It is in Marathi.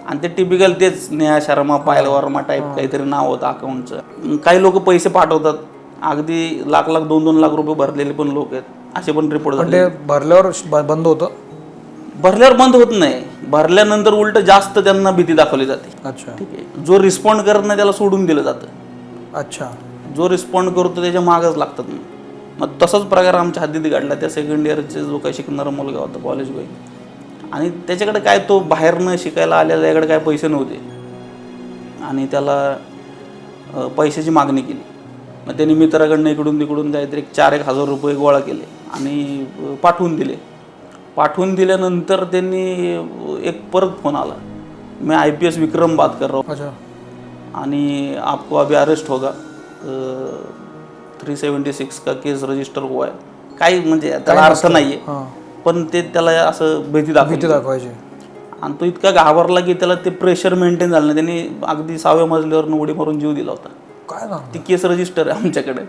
आणि ते टिपिकल तेच नेहा शर्मा पायल वर्मा टाईप काहीतरी नाव होतं अकाउंटचं. काही लोक पैसे पाठवतात, अगदी लाख 2-2 लाख रुपये भरलेले पण लोक आहेत, असे पण रिपोर्ट झाले. भरल्यावर बंद होतं? भरल्यावर बंद होत नाही, भरल्यानंतर उलट जास्त त्यांना भीती दाखवली जाते. अच्छा. ठीक आहे, जो रिस्पॉन्ड करत नाही त्याला सोडून दिलं जातं. अच्छा. जो रिस्पॉन्ड करतो त्याच्या मागच लागतात. मग तसाच प्रकार आमच्या हद्दीत घडला. त्या सेकंड इयरचे जो काही शिकणारा मुलगा होता, कॉलेज बॉय, आणि त्याच्याकडे काय, तो बाहेरनं शिकायला आलेला, त्याच्याकडे काय पैसे नव्हते आणि त्याला पैशाची मागणी केली. मग त्यांनी मित्राकडनं इकडून तिकडून काहीतरी 4-1 हजार रुपये गोळा केले आणि पाठवून दिले. पाठवून दिल्यानंतर त्यांनी एक परत फोन आला, मैं IPS विक्रम बात कर रहा हूँ. अच्छा. आणि आपको अभी अरेस्ट होगा, 376 का केस रजिस्टर हुआ है. काही म्हणजे त्याला अर्थ नाहीये, पण ते त्याला असं भीती दाखवायची. आणि तो इतका घाबरला की त्याला ते प्रेशर मेंटेन झालं नाही. त्यांनी अगदी 6व्या मजल्यावर उडी मारून जीव दिला होता. काय ना, ती केस रजिस्टर आहे आमच्याकडे.